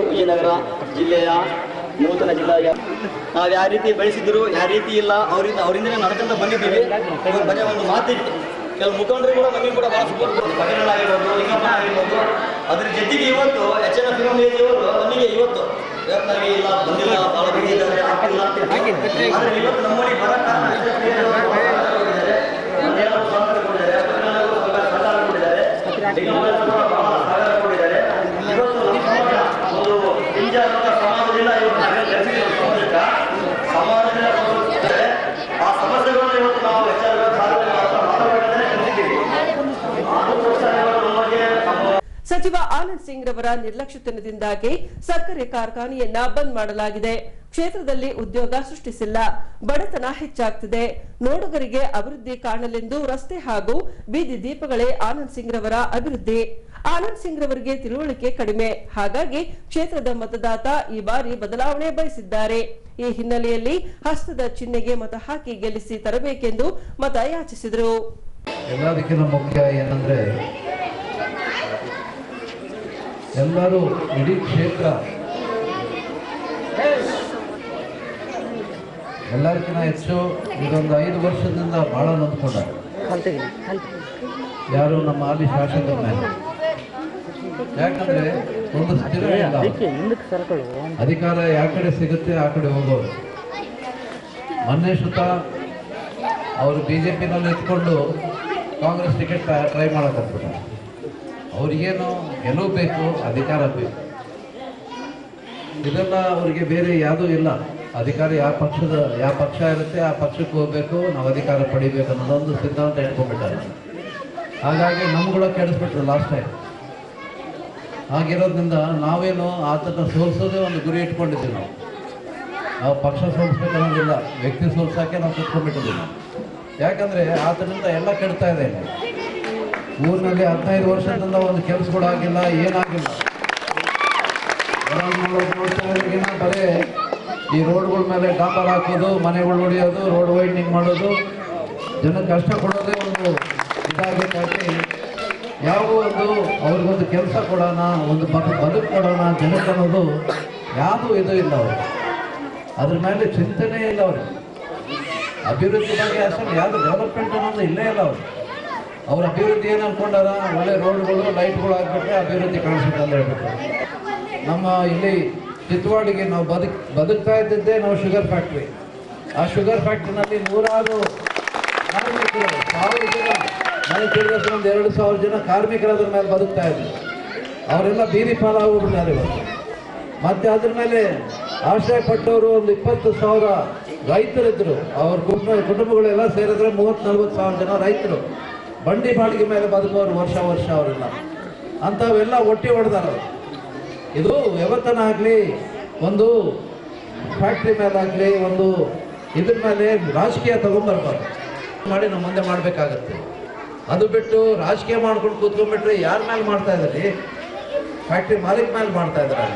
Speaker 5: ವಿಜಯನಗರ ಜಿಲ್ಲೆಯ ನೂತನ ಜಿಲ್ಲೆಯ ನಾವು ಯಾವ ರೀತಿ ಬೆಳೆಸಿದ್ರು ಯಾವ ರೀತಿ ಇಲ್ಲ ಅವರಿಂದನೇ ನಡ್ಕೊಂತ ಬಂದಿದ್ದೀವಿ. ಬರೀ ಒಂದು ಮಾತಿತ್ತು, ಕೆಲವು ಮುಖಂಡರು ಕೂಡ ನಮಗೆ ಕೂಡ ಭಾಳ ಸಪೋರ್ಟ್ ಆಗಿರ್ಬೋದು, ಲಿಂಗಪ್ಪ ಆಗಿರ್ಬೋದು. ಅದ್ರ ಜೊತೆಗೆ ಇವತ್ತು ಎಚ್ಎನ್ಎಫ್ ಇವರು ನಮಗೆ ಇವತ್ತು ನಮಗೆ ಇಲ್ಲ ಬಂದಿಲ್ಲ, ಭಾಳ ಬಂದಿದ್ದಾರೆ ಆಗ್ತಿಲ್ಲ. ಆದರೆ ಇವತ್ತು ನಮ್ಮಲ್ಲಿ ಬರೋಕ್ಕೆ ಸಮಾಜದಿಂದ ಆ ಸಮಸ್ಯೆಗಳನ್ನು ಇವತ್ತು ನಾವು
Speaker 1: ಸಚಿವ ಆನಂದ್ ಸಿಂಗ್ ರವರ ನಿರ್ಲಕ್ಷ್ಯತನದಿಂದಾಗಿ ಸಕ್ಕರೆ ಕಾರ್ಖಾನೆಯನ್ನ ಬಂದ್ ಮಾಡಲಾಗಿದೆ. ಕ್ಷೇತ್ರದಲ್ಲಿ ಉದ್ಯೋಗ ಸೃಷ್ಟಿಸಿಲ್ಲ, ಬಡತನ ಹೆಚ್ಚಾಗ್ತಿದೆ. ನೋಡುಗರಿಗೆ ಅಭಿವೃದ್ಧಿ ಕಾಣಲೆಂದು ರಸ್ತೆ ಹಾಗೂ ಬೀದಿ ದೀಪಗಳೇ ಆನಂದ್ ಸಿಂಗ್ ರವರ ಅಭಿವೃದ್ಧಿ. ಆನಂದ್ ಸಿಂಗ್ ರವರಿಗೆ ತಿಳುವಳಿಕೆ ಕಡಿಮೆ, ಹಾಗಾಗಿ ಕ್ಷೇತ್ರದ ಮತದಾತ ಈ ಬಾರಿ ಬದಲಾವಣೆ ಬಯಸಿದ್ದಾರೆ. ಈ ಹಿನ್ನೆಲೆಯಲ್ಲಿ ಹಸ್ತದ ಚಿಹ್ನೆಗೆ ಮತ ಹಾಕಿ ಗೆಲ್ಲಿಸಿ ತರಬೇಕೆಂದು ಮತ ಯಾಚಿಸಿದರು.
Speaker 6: ಎಲ್ಲದಕ್ಕಿಂತ ಮುಖ್ಯ ಏನಂದ್ರೆ ಎಲ್ಲರೂ ಇಡೀ ಕ್ಷೇತ್ರ ಎಲ್ಲರಿಗಿಂತ ಹೆಚ್ಚು ಇದೊಂದು 5 ವರ್ಷದಿಂದ ಬಹಳ ನೊಂದ್ಕೊಂಡಾರೆ. ಯಾರು ನಮ್ಮ ಹಾಲಿ ಶಾಸಕರ ಮೇಲೆ. ಯಾಕಂದ್ರೆ ಒಂದು ಸ್ಥಿರ ಇಲ್ಲ, ಅಧಿಕಾರ ಯಾವ ಕಡೆ ಸಿಗುತ್ತೆ ಆ ಕಡೆ ಹೋಗೋರು. ಮೊನ್ನೆ ಸುತ್ತ ಅವರು ಬಿಜೆಪಿನಲ್ಲಿ ಇಟ್ಕೊಂಡು ಕಾಂಗ್ರೆಸ್ ಟಿಕೆಟ್ ಟ್ರೈ ಮಾಡಕತ್ಬಿಟ್ಟಾರೆ. ಅವ್ರಿಗೇನು ಗೆಲುವು ಬೇಕು, ಅಧಿಕಾರ ಬೇಕು. ಇದೆಲ್ಲ ಅವರಿಗೆ ಬೇರೆ ಯಾವುದೂ ಇಲ್ಲ. ಅಧಿಕಾರ ಯಾವ ಪಕ್ಷ ಇರುತ್ತೆ ಆ ಪಕ್ಷಕ್ಕೆ ಹೋಗಬೇಕು, ನಾವು ಅಧಿಕಾರ ಪಡಿಬೇಕು ಅನ್ನೋದೊಂದು ಸಿದ್ಧಾಂತ ಇಟ್ಕೊಂಡ್ಬಿಟ್ಟಾರೆ. ಹಾಗಾಗಿ ನಮ್ಗಳ ಕೆಡಿಸ್ಬಿಟ್ರು ಲಾಸ್ಟ್ ಟೈಮ್. ಹಾಗಿರೋದ್ರಿಂದ ನಾವೇನು ಆತನ ಸೋಲಿಸೋದೇ ಒಂದು ಗುರಿ ಇಟ್ಕೊಂಡಿದ್ದೀವಿ. ನಾವು ಪಕ್ಷ ಸೋಲಿಸ್ಬೇಕು ಅನ್ನೋದಿಲ್ಲ, ವ್ಯಕ್ತಿ ಸೋಲ್ಸೋಕ್ಕೆ ನಾವು ಕುತ್ಕೊಂಡ್ಬಿಟ್ಟಿದ್ದೀವಿ. ಯಾಕಂದರೆ ಆತನಿಂದ ಎಲ್ಲ ಕೆಡ್ತಾ ಇದೆ. ಊರಿನಲ್ಲಿ 15 ವರ್ಷದಿಂದ ಒಂದು ಕೆಲಸ ಕೂಡ ಆಗಿಲ್ಲ, ಏನಾಗಿಲ್ಲ. ಬರೀ ಈ ರೋಡ್ಗಳ ಮೇಲೆ ಡಾಂಬರ್ ಹಾಕೋದು, ಮನೆಗಳು ಹೊಡೆಯೋದು, ರೋಡ್ ವೈಡ್ನಿಂಗ್ ಮಾಡೋದು, ಜನಕ್ಕೆ ಕಷ್ಟ ಕೊಡೋದೇ ಒಂದು ಇದಾಗಿ ಯಾವ ಒಂದು ಅವ್ರಿಗೊಂದು ಕೆಲಸ ಕೊಡೋಣ, ಒಂದು ಬದುಕು ಕೊಡೋಣ ಜನಕ್ಕೆ ಅನ್ನೋದು ಯಾವುದೂ ಇದು ಇಲ್ಲ. ಅವರು ಅದ್ರ ಮೇಲೆ ಚಿಂತನೆ ಇಲ್ಲ. ಅವ್ರಿಗೆ ಅಭಿವೃದ್ಧಿ ಬಗ್ಗೆ ಅಷ್ಟೊಂದು ಯಾವುದು ಡೆವಲಪ್ಮೆಂಟ್ ಅನ್ನೋದು ಇಲ್ಲೇ ಇಲ್ಲ. ಅವ್ರ ಅಭಿವೃದ್ಧಿ ಏನು ಅಂದ್ಕೊಂಡಾರ, ಒಳ್ಳೆ ರೋಡ್ಗಳು ಲೈಟ್ಗಳು ಹಾಕ್ಬಿಟ್ರೆ ಅಭಿವೃದ್ಧಿ ಕಾಣಿಸುತ್ತೆ ಅಂತ ಹೇಳ್ಬಿಟ್ಟು. ನಮ್ಮ ಇಲ್ಲಿ ಚಿತ್ವಾಡಿಗೆ ನಾವು ಬದುಕ್ತಾ ಇದ್ದಿದ್ದೇ ನಾವು ಶುಗರ್ ಫ್ಯಾಕ್ಟ್ರಿ. ಆ ಶುಗರ್ ಫ್ಯಾಕ್ಟ್ರಿನಲ್ಲಿ 100 ಕಾರ್ಮಿಕರು, 1000 ಜನ, ನನಗೆ ತಿಳಿದಷ್ಟು ಒಂದು 2000 ಜನ ಕಾರ್ಮಿಕರು ಅದ್ರ ಮೇಲೆ ಬದುಕ್ತಾ ಇದ್ರು. ಅವರೆಲ್ಲ ಬೀದಿ ಪಾಲಾಗೋಗ್ಬಿಟ್ಟಾರೆ ಇವತ್ತು. ಮತ್ತು ಅದ್ರ ಮೇಲೆ ಆಶ್ರಯ ಪಟ್ಟವರು ಒಂದು 20,000 ರೈತರಿದ್ದರು. ಅವ್ರ ಕುಟುಂಬಗಳೆಲ್ಲ ಸೇರಿದ್ರೆ 30-40 ಸಾವಿರ ಜನ ರೈತರು ಬಂಡಿ ಬಾಡಿಗೆ ಮೇಲೆ ಬದುಕೋರು ವರ್ಷ ಅವರೆಲ್ಲ. ಅಂಥವೆಲ್ಲ ಒಟ್ಟಿ ಹೊಡೆದಾರ. ಇದು ಯಾವತ್ತನ ಆಗಲಿ ಒಂದು ಫ್ಯಾಕ್ಟ್ರಿ ಮೇಲಾಗಲಿ ಒಂದು ಇದ್ರ ಮೇಲೆ ರಾಜಕೀಯ ತಗೊಂಬರ್ಬಾರ್ದು. ಮಾಡಿ ನಾವು ಮುಂದೆ ಮಾಡಬೇಕಾಗತ್ತೆ. ಅದು ಬಿಟ್ಟು ರಾಜಕೀಯ ಮಾಡ್ಕೊಂಡು ಕೂತ್ಕೊಂಡ್ಬಿಟ್ರೆ ಯಾರ ಮೇಲೆ ಮಾಡ್ತಾ ಇದ್ದಾರೆ? ಫ್ಯಾಕ್ಟ್ರಿ ಮಾಲೀಕ ಮೇಲೆ ಮಾಡ್ತಾ ಇದ್ದಾರೆ.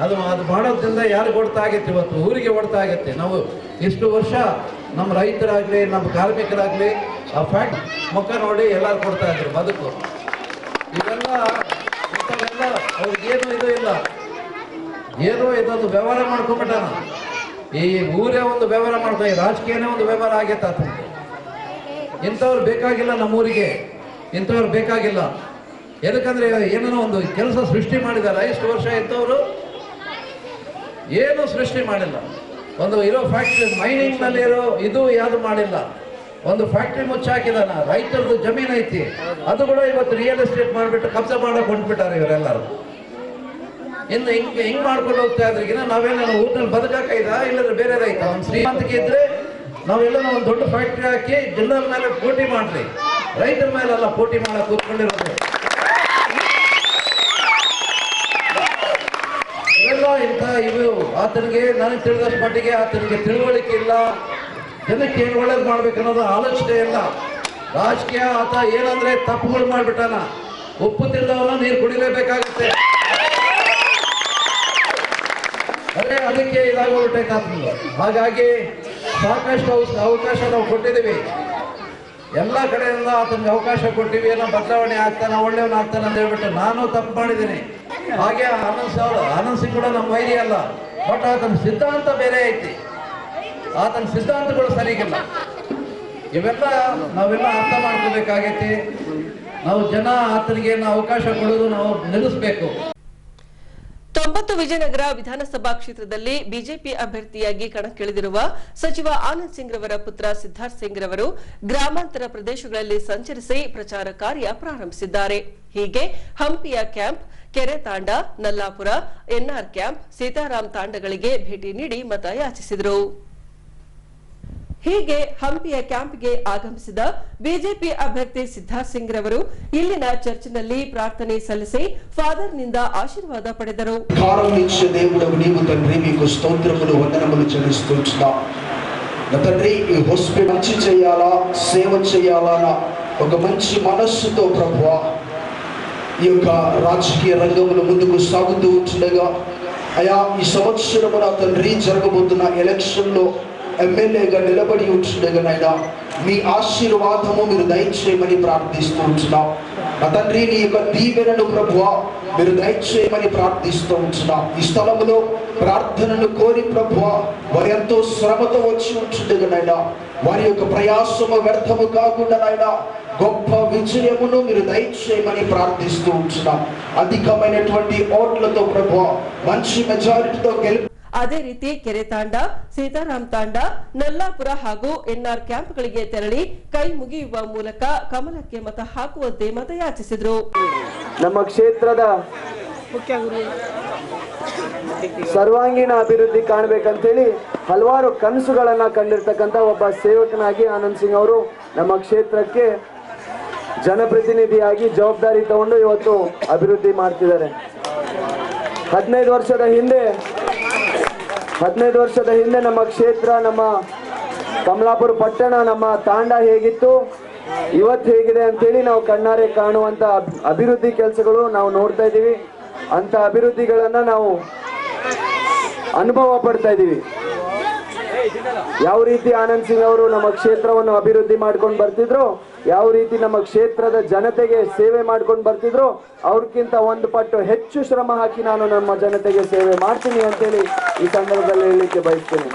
Speaker 6: ಅದು ಮಾಡೋದ್ರಿಂದ ಯಾರಿಗೆ ಹೊಡ್ತಾ ಆಗತ್ತೆ, ಇವತ್ತು ಊರಿಗೆ ಹೊಡ್ತಾ ಆಗತ್ತೆ. ನಾವು ಇಷ್ಟು ವರ್ಷ ನಮ್ಮ ರೈತರಾಗಲಿ ನಮ್ಮ ಕಾರ್ಮಿಕರಾಗಲಿ ಆ ಫ್ಯಾಕ್ಟ್ ಮುಖ ನೋಡಿ ಎಲ್ಲರೂ ಕೊಡ್ತಾ ಇದ್ರು ಬದುಕು. ಇವೆಲ್ಲ ಇಂಥವೆಲ್ಲ ಅವ್ರಿಗೇನು ಇದು ಇಲ್ಲ, ಏನೋ ಇದೊಂದು ವ್ಯವಹಾರ ಮಾಡ್ಕೊಂಡ್ಬಿಟ್ಟಾನ. ಈ ಊರೇ ಒಂದು ವ್ಯವಹಾರ ಮಾಡ್ತಾ, ರಾಜಕೀಯನೇ ಒಂದು ವ್ಯವಹಾರ ಆಗೈತೆ ಆತ. ಇಂಥವ್ರು ಬೇಕಾಗಿಲ್ಲ ನಮ್ಮೂರಿಗೆ, ಇಂಥವ್ರು ಬೇಕಾಗಿಲ್ಲ. ಎದಕ್ಕಂದ್ರೆ ಏನೋ ಒಂದು ಕೆಲಸ ಸೃಷ್ಟಿ ಮಾಡಿದಾರ ಇಷ್ಟು ವರ್ಷ. ಇಂಥವ್ರು ಏನು ಸೃಷ್ಟಿ ಮಾಡಿಲ್ಲ. ಒಂದು ಇರೋ ಫ್ಯಾಕ್ಟ್ರಿ ಮೈನಿಂಗ್ ನಲ್ಲಿ ಇರೋ ಇದು ಯಾವುದು ಮಾಡಿಲ್ಲ. ಒಂದು ಫ್ಯಾಕ್ಟ್ರಿ ಮುಚ್ಚಾಕಿದಾನ, ರೈತರದ್ದು ಜಮೀನು ಐತಿ, ಅದು ಕೂಡ ಇವತ್ತು ರಿಯಲ್ ಎಸ್ಟೇಟ್ ಮಾಡಿಬಿಟ್ಟು ಕಬ್ಜಾ ಮಾಡಕ್ ಹೊಂಟ್ಬಿಟ್ಟಾರೆ ಇವರೆಲ್ಲರೂ. ಇನ್ನು ಹಿಂಗ್ ಮಾಡ್ಕೊಂಡು ಹೋಗ್ತಾ ಇದ್ರಿಗಿನ ನಾವೇನ ಊರಿನಲ್ಲಿ ಬದುಕಾಕೈದ, ಇಲ್ಲದ್ರೆ ಬೇರೆ ರೈತ ಒಂದು ಶ್ರೀಮಂತಿಕೆ ಇದ್ರೆ ನಾವೆಲ್ಲ ಒಂದು ದೊಡ್ಡ ಫ್ಯಾಕ್ಟ್ರಿ ಹಾಕಿ ಜನರ ಮೇಲೆ ಪೋಟಿ ಮಾಡ್ರಿ, ರೈತರ ಮೇಲೆಲ್ಲ ಪೋಟಿ ಮಾಡಕ್ ಕೂತ್ಕೊಂಡಿರೋದು. ಇವೆಲ್ಲ ಇಂಥ ಇವು ಆತನಿಗೆ ನನಗೆ ತಿಳಿದಷ್ಟು ಮಟ್ಟಿಗೆ ಆತನಿಗೆ ತಿಳುವಳಿಕೆ ಇಲ್ಲ, ಜನಕ್ಕೆ ಏನು ಒಳ್ಳೇದು ಮಾಡ್ಬೇಕು ಅನ್ನೋದು ಆಲೋಚನೆ ಇಲ್ಲ. ರಾಜಕೀಯ ಆತ ಏನಂದ್ರೆ ತಪ್ಪುಗಳು ಮಾಡ್ಬಿಟ್ಟಾನ. ಉಪ್ಪು ತಿಂದವನ ನೀರು ಕುಡಿಲೇಬೇಕಾಗುತ್ತೆ. ಅದೇ ಅದಕ್ಕೆ ಇದಾಗೋಗ್ಬಿಟ್ಟೈತೆ ಆತನಿಗೆ. ಹಾಗಾಗಿ ಸಾಕಷ್ಟು ಅವಕಾಶ ನಾವು ಕೊಟ್ಟಿದ್ದೀವಿ, ಎಲ್ಲ ಕಡೆಯಿಂದ ಆತನಿಗೆ ಅವಕಾಶ ಕೊಟ್ಟಿವಿ. ಏನೋ ಬದಲಾವಣೆ ಆಗ್ತಾನೆ, ಒಳ್ಳೆಯವನ ಆಗ್ತಾನೆ ಅಂತ ಹೇಳ್ಬಿಟ್ಟು ನಾನು ತಪ್ಪು ಮಾಡಿದ್ದೀನಿ. ಹಾಗೆ ಆನಂದ್ ಸಿಂಗ್ ಕೂಡ ನಮ್ಮ ವೈರಿ ಅಲ್ಲ, ಬಟ್ ಆತನ ಸಿದ್ಧಾಂತ ಬೇರೆ ಐತಿ, ಆತನ ಸಿದ್ಧಾಂತಗಳು ಸರಿಗಿಲ್ಲ. ಇವೆಲ್ಲ ನಾವೆಲ್ಲ ಅರ್ಥ ಮಾಡ್ಕೋಬೇಕಾಗೈತಿ. ನಾವು ಜನ ಆತನಿಗೆ ಅವಕಾಶ ಕೊಡೋದು ನಾವು ನಿಲ್ಲಿಸಬೇಕು.
Speaker 1: 90 ವಿಜಯನಗರ ವಿಧಾನಸಭಾ ಕ್ಷೇತ್ರದಲ್ಲಿ ಬಿಜೆಪಿ ಅಭ್ಯರ್ಥಿಯಾಗಿ ಕಣಕ್ಕಿಳಿದಿರುವ ಸಚಿವ ಆನಂದ್ ಸಿಂಗ್ ರವರ ಪುತ್ರ ಸಿದ್ದಾರ್ಥ್ ಸಿಂಗ್ ರವರು ಗ್ರಾಮಾಂತರ ಪ್ರದೇಶಗಳಲ್ಲಿ ಸಂಚರಿಸಿ ಪ್ರಚಾರ ಕಾರ್ಯ ಪ್ರಾರಂಭಿಸಿದ್ದಾರೆ. ಹೀಗೆ ಹಂಪಿಯ ಕ್ಯಾಂಪ್, ಕೆರೆ ತಾಂಡ, ನಲ್ಲಾಪುರ, ಎನ್ಆರ್ ಕ್ಯಾಂಪ್, ಸೀತಾರಾಮ್ ತಾಂಡಗಳಿಗೆ ಭೇಟಿ ನೀಡಿ ಮತ ಯಾಚಿಸಿದರು. ಹೀಗೆ ಹಂಪಿಯ ಕ್ಯಾಂಪ್ಗೆ ಆಗಮಿಸಿದ ಬಿಜೆಪಿ ಅಭ್ಯರ್ಥಿ ಸಿದ್ದಾರ್ಥ್ ಸಿಂಗ್ ರವರು ಇಲ್ಲಿನ ಚರ್ಚ್ನಲ್ಲಿ ಪ್ರಾರ್ಥನೆ ಸಲ್ಲಿಸಿ ಫಾದರ್ನಿಂದ ಆಶೀರ್ವಾದ ಪಡೆದರು.
Speaker 7: కారణించే దేవుడవు నీవు తండ్రి, మీకు స్తోత్రములు వందనములు చెల్లిస్తున్నాం. తండ్రి ఈ హాస్పిటల్ మంచి చేయాలా, సేవ చేయాలన్న ఒక మంచి మనస్సుతో ప్రభువా ఈ యొక్క రాజకీయ రంగంలో ముందుకు సాగుతూ ఉండగా అయా ఈ సంవత్సరమున తండ్రి జరగబోతున్న ఎలక్షన్లో ఎమ్మెల్యేగా నిలబడి ఉంటుండగానైనా మీ ఆశీర్వాదము మీరు దయచేయమని ప్రార్థిస్తూ ఉంటున్నాం. నా తండ్రి నీ యొక్క దీవెనను ప్రభువా మీరు దయచేయమని ప్రార్థిస్తూ ఉంటున్నాం. ఈ స్థలంలో ప్రార్థనను కోరి ప్రభువా వారు ఎంతో శ్రమతో వచ్చి ఉంటుండగానైనా వారి యొక్క ప్రయాసము వ్యర్థము కాకుండానైనా గొప్ప విజయమును మీరు దయచేయమని ప్రార్థిస్తూ ఉంటున్నాం. అధికమైనటువంటి ఓట్లతో ప్రభువా మంచి మెజారిటీతో గెలుపు.
Speaker 1: ಅದೇ ರೀತಿ ಕೆರೆ ತಾಂಡ, ಸೀತಾರಾಮ್ ತಾಂಡ, ನಲ್ಲಾಪುರ ಹಾಗೂ ಎನ್ಆರ್ ಕ್ಯಾಂಪ್ಗಳಿಗೆ ತೆರಳಿ ಕೈ ಮುಗಿಯುವ ಮೂಲಕ ಕಮಲಕ್ಕೆ ಮತ ಹಾಕುವಂತೆ ಮತಯಾಚಿಸಿದರು.
Speaker 8: ನಮ್ಮ ಕ್ಷೇತ್ರದ ಸರ್ವಾಂಗೀಣ ಅಭಿವೃದ್ಧಿ ಕಾಣಬೇಕಂತೇಳಿ ಹಲವಾರು ಕನಸುಗಳನ್ನ ಕಂಡಿರ್ತಕ್ಕಂಥ ಒಬ್ಬ ಸೇವಕನಾಗಿ ಆನಂದ್ ಸಿಂಗ್ ಅವರು ನಮ್ಮ ಕ್ಷೇತ್ರಕ್ಕೆ ಜನಪ್ರತಿನಿಧಿಯಾಗಿ ಜವಾಬ್ದಾರಿ ತಗೊಂಡು ಇವತ್ತು ಅಭಿವೃದ್ಧಿ ಮಾಡ್ತಿದ್ದಾರೆ. 15 ವರ್ಷದ ಹಿಂದೆ ನಮ್ಮ ಕ್ಷೇತ್ರ, ನಮ್ಮ ಕಮಲಾಪುರ ಪಟ್ಟಣ, ನಮ್ಮ ತಾಂಡ ಹೇಗಿತ್ತು, ಇವತ್ತು ಹೇಗಿದೆ ಅಂತೇಳಿ ನಾವು ಕಣ್ಣಾರೆ ಕಾಣುವಂತ ಅಭಿವೃದ್ಧಿ ಕೆಲಸಗಳು ನಾವು ನೋಡ್ತಾ ಇದ್ದೀವಿ. ಅಂತ ಅಭಿವೃದ್ಧಿಗಳನ್ನ ನಾವು ಅನುಭವ ಪಡ್ತಾ ಇದ್ದೀವಿ. ಯಾವ ರೀತಿ ಆನಂದ್ ಸಿಂಗ್ ಅವರು ನಮ್ಮ ಕ್ಷೇತ್ರವನ್ನು ಅಭಿವೃದ್ಧಿ ಮಾಡ್ಕೊಂಡು ಬರ್ತಿದ್ರು, ಯಾವ ರೀತಿ ನಮ್ಮ ಕ್ಷೇತ್ರದ ಜನತೆಗೆ ಸೇವೆ ಮಾಡ್ಕೊಂಡು ಬರ್ತಿದ್ರು, ಅವ್ರಕ್ಕಿಂತ ಒಂದು ಪಟ್ಟು ಹೆಚ್ಚು ಶ್ರಮ ಹಾಕಿ ನಾನು ನಮ್ಮ ಜನತೆಗೆ ಸೇವೆ ಮಾಡ್ತೀನಿ ಅಂತೇಳಿ ಈ ಸಂದರ್ಭದಲ್ಲಿ ಹೇಳಲಿಕ್ಕೆ ಬಯಸ್ತೇನೆ.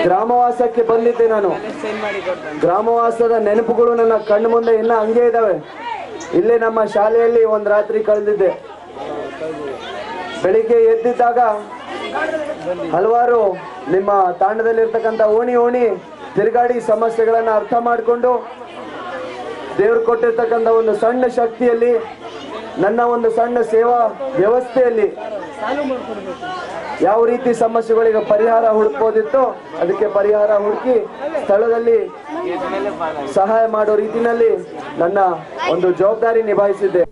Speaker 8: ಗ್ರಾಮವಾಸಕ್ಕೆ ಬಂದಿದ್ದೆ ನಾನು. ಗ್ರಾಮವಾಸದ ನೆನಪುಗಳು ನನ್ನ ಕಣ್ಣು ಮುಂದೆ ಇನ್ನ ಹಂಗೆ ಇದಾವೆ. ಇಲ್ಲೇ ನಮ್ಮ ಶಾಲೆಯಲ್ಲಿ ಒಂದು ರಾತ್ರಿ ಕಳೆದಿದ್ದೆ. ಬೆಳಿಗ್ಗೆ ಎದ್ದಿದ್ದಾಗ ಹಲವಾರು ನಿಮ್ಮ ತಾಂಡದಲ್ಲಿರ್ತಕ್ಕಂಥ ಓಣಿ ತಿರುಗಾಡಿ ಸಮಸ್ಯೆಗಳನ್ನ ಅರ್ಥ ಮಾಡಿಕೊಂಡು ದೇವರು ಕೊಟ್ಟಿರ್ತಕ್ಕಂಥ ಒಂದು ಸಣ್ಣ ಶಕ್ತಿಯಲ್ಲಿ, ನನ್ನ ಒಂದು ಸಣ್ಣ ಸೇವಾ ವ್ಯವಸ್ಥೆಯಲ್ಲಿ ಯಾವ ರೀತಿ ಸಮಸ್ಯೆಗಳಿಗೆ ಪರಿಹಾರ ಹುಡುಕೋದಿತ್ತೋ ಅದಕ್ಕೆ ಪರಿಹಾರ ಹುಡುಕಿ ಸ್ಥಳದಲ್ಲಿ ಸಹಾಯ ಮಾಡೋ ರೀತಿಯಲ್ಲಿ ನನ್ನ ಒಂದು ಜವಾಬ್ದಾರಿ ನಿಭಾಯಿಸಿದ್ದೆ.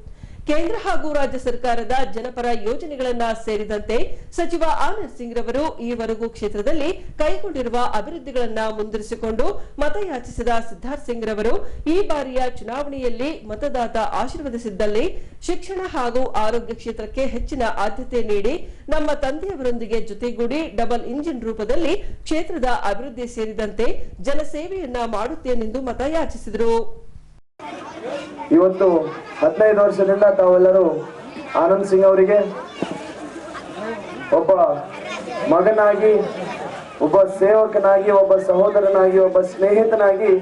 Speaker 1: ಕೇಂದ್ರ ಹಾಗೂ ರಾಜ್ಯ ಸರ್ಕಾರದ ಜನಪರ ಯೋಜನೆಗಳನ್ನ ಸೇರಿದಂತೆ ಸಚಿವ ಆನಂದ್ ಸಿಂಗ್ ರವರು ಈವರೆಗೂ ಕ್ಷೇತ್ರದಲ್ಲಿ ಕೈಗೊಂಡಿರುವ ಅಭಿವೃದ್ಧಿಗಳನ್ನ ಮುಂದುವರಿಸಿಕೊಂಡು ಮತಯಾಚಿಸಿದ ಸಿದ್ದಾರ್ಥ್ ಸಿಂಗ್ ರವರು ಈ ಬಾರಿಯ ಚುನಾವಣೆಯಲ್ಲಿ ಮತದಾತ ಆಶೀರ್ವದಿಸಿದ್ದಲ್ಲಿ ಶಿಕ್ಷಣ ಹಾಗೂ ಆರೋಗ್ಯ ಕ್ಷೇತ್ರಕ್ಕೆ ಹೆಚ್ಚಿನ ಆದ್ಯತೆ ನೀಡಿ ನಮ್ಮ ತಂದೆಯವರೊಂದಿಗೆ ಜೊತೆಗೂಡಿ ಡಬಲ್ ಇಂಜಿನ್ ರೂಪದಲ್ಲಿ ಕ್ಷೇತ್ರದ ಅಭಿವೃದ್ಧಿ ಸೇರಿದಂತೆ ಜನಸೇವೆಯನ್ನ ಮಾಡುತ್ತೇನೆಂದು ಮತಯಾಚಿಸಿದರು.
Speaker 8: ಇವತ್ತು 15 ವರ್ಷದಿಂದ ತಾವೆಲ್ಲರೂ ಆನಂದ್ ಸಿಂಗ್ ಅವರಿಗೆ ಒಬ್ಬ ಮಗನಾಗಿ, ಒಬ್ಬ ಸೇವಕನಾಗಿ, ಒಬ್ಬ ಸಹೋದರನಾಗಿ, ಒಬ್ಬ ಸ್ನೇಹಿತನಾಗಿ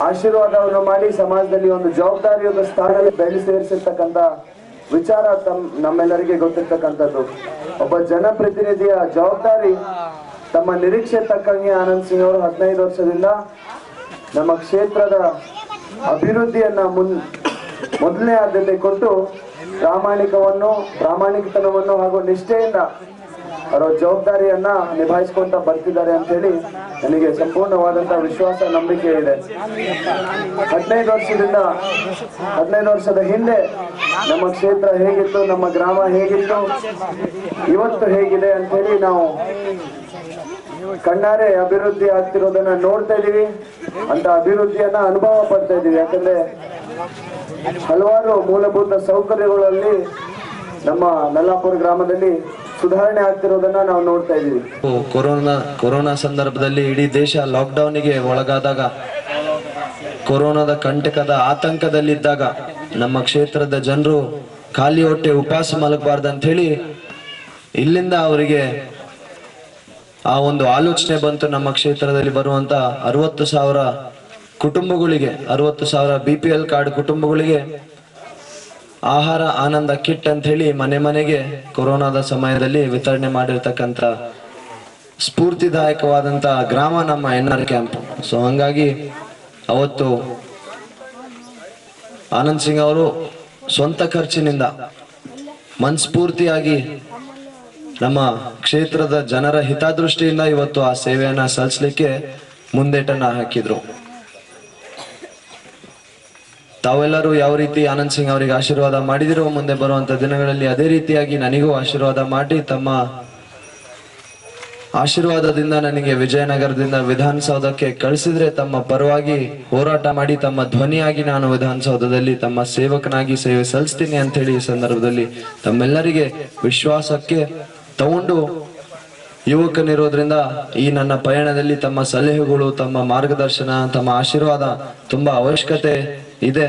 Speaker 8: ಆಶೀರ್ವಾದವನ್ನು ಮಾಡಿ ಸಮಾಜದಲ್ಲಿ ಒಂದು ಜವಾಬ್ದಾರಿಯಾದ ಸ್ಥಾನದಲ್ಲಿ ಬೆಳೆಸಿರ್ತಕ್ಕಂಥ ವಿಚಾರ ನಮ್ಮೆಲ್ಲರಿಗೆ ಗೊತ್ತಿರ್ತಕ್ಕಂಥದ್ದು. ಒಬ್ಬ ಜನಪ್ರತಿನಿಧಿಯ ಜವಾಬ್ದಾರಿ ತಮ್ಮ ನಿರೀಕ್ಷೆ ತಕ್ಕಂಗೆ ಆನಂದ್ ಸಿಂಗ್ ಅವರು 15 ವರ್ಷದಿಂದ ನಮ್ಮ ಕ್ಷೇತ್ರದ ಅಭಿವೃದ್ಧಿಯನ್ನ ಮೊದಲನೇ ಆದ್ಯತೆ ಕೊಟ್ಟು ಪ್ರಾಮಾಣಿಕತನವನ್ನು ಹಾಗೂ ನಿಷ್ಠೆಯಿಂದ ಅವರ ಜವಾಬ್ದಾರಿಯನ್ನ ನಿಭಾಯಿಸಿಕೊಂತ ಬರ್ತಿದ್ದಾರೆ ಅಂತ ಹೇಳಿ ನನಗೆ ಸಂಪೂರ್ಣವಾದಂತಹ ವಿಶ್ವಾಸ, ನಂಬಿಕೆ ಇದೆ. 15 ವರ್ಷದ ಹಿಂದೆ ನಮ್ಮ ಕ್ಷೇತ್ರ ಹೇಗಿತ್ತು, ನಮ್ಮ ಗ್ರಾಮ ಹೇಗಿತ್ತು, ಇವತ್ತು ಹೇಗಿದೆ ಅಂತ ಹೇಳಿ ನಾವು ಕಣ್ಣಾರೆ ಅಭಿವೃದ್ಧಿ ಆಗ್ತಿರೋದನ್ನ ನೋಡ್ತಾ ಇದೀವಿ. ಅಂತ ಅಭಿವೃದ್ಧಿಯನ್ನ ಅನುಭವ ಪಡ್ತಾ ಇದೀವಿ. ಯಾಕಂದ್ರೆ ಹಲವಾರು ಮೂಲಭೂತ ಸೌಕರ್ಯಗಳಲ್ಲಿ ನಮ್ಮ ನಲ್ಲಾಪುರ ಗ್ರಾಮದಲ್ಲಿ ಸುಧಾರಣೆ ಆಗ್ತಿರೋದನ್ನ ನಾವು ನೋಡ್ತಾ ಇದೀವಿ.
Speaker 9: ಕೊರೋನಾ ಸಂದರ್ಭದಲ್ಲಿ ಇಡೀ ದೇಶ ಲಾಕ್ಡೌನ್ಗೆ ಒಳಗಾದಾಗ, ಕೊರೋನಾದ ಕಂಟಕದ ಆತಂಕದಲ್ಲಿದ್ದಾಗ ನಮ್ಮ ಕ್ಷೇತ್ರದ ಜನರು ಖಾಲಿ ಹೊಟ್ಟೆ ಉಪವಾಸ ಮಲಗಬಾರ್ದು ಅಂತ ಹೇಳಿ ಇಲ್ಲಿಂದ ಅವರಿಗೆ ಆ ಒಂದು ಆಲೋಚನೆ ಬಂತು. ನಮ್ಮ ಕ್ಷೇತ್ರದಲ್ಲಿ ಬರುವಂತ 60,000 ಕುಟುಂಬಗಳಿಗೆ, 60,000 BPL ಕಾರ್ಡ್ ಕುಟುಂಬಗಳಿಗೆ ಆಹಾರ ಆನಂದ ಕಿಟ್ ಅಂತ ಹೇಳಿ ಮನೆ ಮನೆಗೆ ಕೊರೋನಾದ ಸಮಯದಲ್ಲಿ ವಿತರಣೆ ಮಾಡಿರ್ತಕ್ಕಂಥ ಸ್ಫೂರ್ತಿದಾಯಕವಾದಂತ ಗ್ರಾಮ ನಮ್ಮ NR ಕ್ಯಾಂಪ್. ಸೊ ಹಂಗಾಗಿ ಅವತ್ತು ಆನಂದ್ ಸಿಂಗ್ ಅವರು ಸ್ವಂತ ಖರ್ಚಿನಿಂದ ಮನಸ್ಫೂರ್ತಿಯಾಗಿ ನಮ್ಮ ಕ್ಷೇತ್ರದ ಜನರ ಹಿತದೃಷ್ಟಿಯಿಂದ ಇವತ್ತು ಆ ಸೇವೆಯನ್ನ ಸಲ್ಲಿಸಲಿಕ್ಕೆ ಮುಂದೇಟನ್ನ ಹಾಕಿದ್ರು. ತಾವೆಲ್ಲರೂ ಯಾವ ರೀತಿ ಆನಂದ್ ಸಿಂಗ್ ಅವರಿಗೆ ಆಶೀರ್ವಾದ ಮಾಡಿದಿರೋ, ಮುಂದೆ ಬರುವಂತ ದಿನಗಳಲ್ಲಿ ಅದೇ ರೀತಿಯಾಗಿ ನನಗೂ ಆಶೀರ್ವಾದ ಮಾಡಿ ತಮ್ಮ ಆಶೀರ್ವಾದದಿಂದ ನನಗೆ ವಿಜಯನಗರದಿಂದ ವಿಧಾನಸೌಧಕ್ಕೆ ಕಳಿಸಿದ್ರೆ ತಮ್ಮ ಪರವಾಗಿ ಹೋರಾಟ ಮಾಡಿ ತಮ್ಮ ಧ್ವನಿಯಾಗಿ ನಾನು ವಿಧಾನಸೌಧದಲ್ಲಿ ತಮ್ಮ ಸೇವಕನಾಗಿ ಸೇವೆ ಸಲ್ಲಿಸ್ತೀನಿ ಅಂತ ಹೇಳಿ ಈ ಸಂದರ್ಭದಲ್ಲಿ ತಮ್ಮೆಲ್ಲರಿಗೆ ವಿಶ್ವಾಸಕ್ಕೆ ತಗೊಂಡು ಯುವಕನಿರೋದ್ರಿಂದ ಈ ನನ್ನ ಪಯಣದಲ್ಲಿ ತಮ್ಮ ಸಲಹೆಗಳು, ತಮ್ಮ ಮಾರ್ಗದರ್ಶನ, ತಮ್ಮ ಆಶೀರ್ವಾದ ತುಂಬಾ ಅವಶ್ಯಕತೆ ಇದೆ.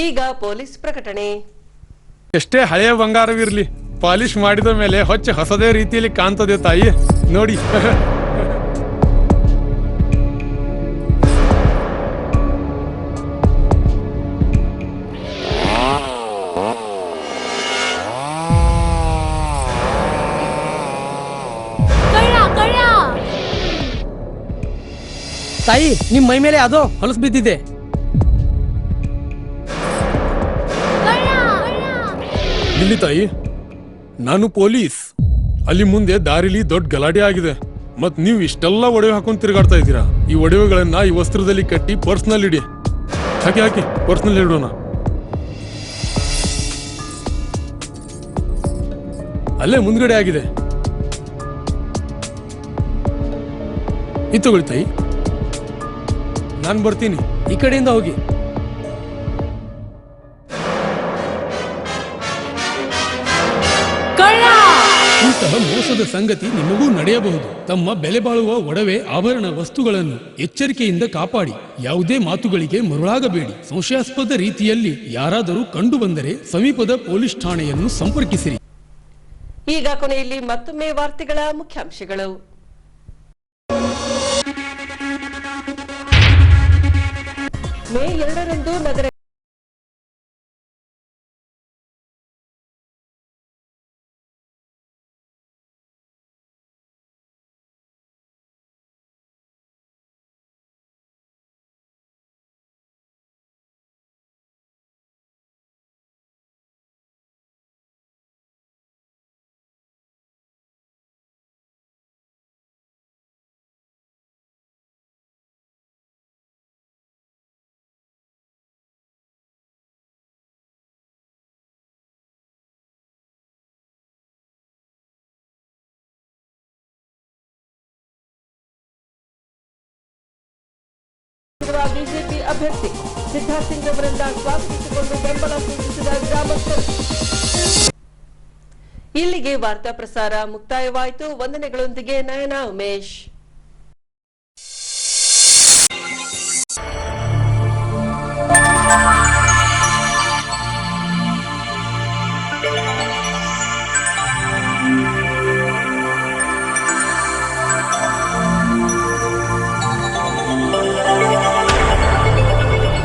Speaker 1: ಈಗ ಪೊಲೀಸ್ ಪ್ರಕಟಣೆ.
Speaker 10: ಎಷ್ಟೇ ಹಳೆಯ ಬಂಗಾರವಿರ್ಲಿ, ಪಾಲಿಶ್ ಮಾಡಿದ ಮೇಲೆ ಹೊಸದೇ ರೀತಿಯಲ್ಲಿ ಕಾಣ್ತದೆ ತಾಯಿ ನೋಡಿ.
Speaker 11: ತಾಯಿ, ನಿಮ್ ಮೈ ಮೇಲೆ ಅದೋ ಹೊಲಸು ಬಿದ್ದಿದೆ.
Speaker 10: ಇಲ್ಲಿ ತಾಯಿ, ನಾನು ಪೊಲೀಸ್. ಅಲ್ಲಿ ಮುಂದೆ ದಾರಿಲಿ ದೊಡ್ಡ ಗಲಾಟೆ ಆಗಿದೆ. ಮತ್ ನೀವು ಇಷ್ಟೆಲ್ಲ ಒಡವೆ ಹಾಕೊಂಡು ತಿರುಗಾಡ್ತಾ ಇದ್ದೀರಾ. ಈ ಒಡವೆಗಳನ್ನ ಈ ವಸ್ತ್ರದಲ್ಲಿ ಕಟ್ಟಿ ಪರ್ಸ್ನಲ್ಲಿ ಇಡಿ. ಹಾಕಿ ಪರ್ಸ್ನಲ್ಲಿ ಇಡೋಣ. ಅಲ್ಲೇ ಮುಂದ್ಗಡೆ ಆಗಿದೆ. ಇದು ತಗೊಳ್ಳಿ ತಾಯಿ. ನಾನು ಬರ್ತೀನಿ.
Speaker 11: ಈ ಕಡೆಯಿಂದ ಹೋಗಿ.
Speaker 10: ಇಂತಹ ಮೋಸದ ಸಂಗತಿ ನಿಮಗೂ ನಡೆಯಬಹುದು. ತಮ್ಮ ಬೆಲೆ ಬಾಳುವ ಒಡವೆ ಆಭರಣ ವಸ್ತುಗಳನ್ನು ಎಚ್ಚರಿಕೆಯಿಂದ ಕಾಪಾಡಿ. ಯಾವುದೇ ಮಾತುಗಳಿಗೆ ಮರುಳಾಗಬೇಡಿ. ಸಂಶಯಾಸ್ಪದ ರೀತಿಯಲ್ಲಿ ಯಾರಾದರೂ ಕಂಡು ಬಂದರೆ ಸಮೀಪದ ಪೊಲೀಸ್ ಠಾಣೆಯನ್ನು ಸಂಪರ್ಕಿಸಿರಿ.
Speaker 1: ಈಗ ಕೊನೆಯಲ್ಲಿ ಮತ್ತೊಮ್ಮೆ ವಾರ್ತೆಗಳ ಮುಖ್ಯಾಂಶಗಳು. ಮೇ 2ರಂದು ನಗರ ಬಿಜೆಪಿ ಅಭ್ಯರ್ಥಿ. ಸಿದ್ಧಾರ್ಥ್ ಸಿಂಗ್ ಅವರಿಂದ ಸ್ವಾಗತಿಸಿಕೊಂಡು ಬೆಂಬಲ ಸೂಚಿಸಿದ ಗ್ರಾಮಸ್ಥರು. ಇಲ್ಲಿಗೆ ವಾರ್ತಾ ಪ್ರಸಾರ ಮುಕ್ತಾಯವಾಯಿತು. ವಂದನೆಗಳೊಂದಿಗೆ ನಯನ ಉಮೇಶ್.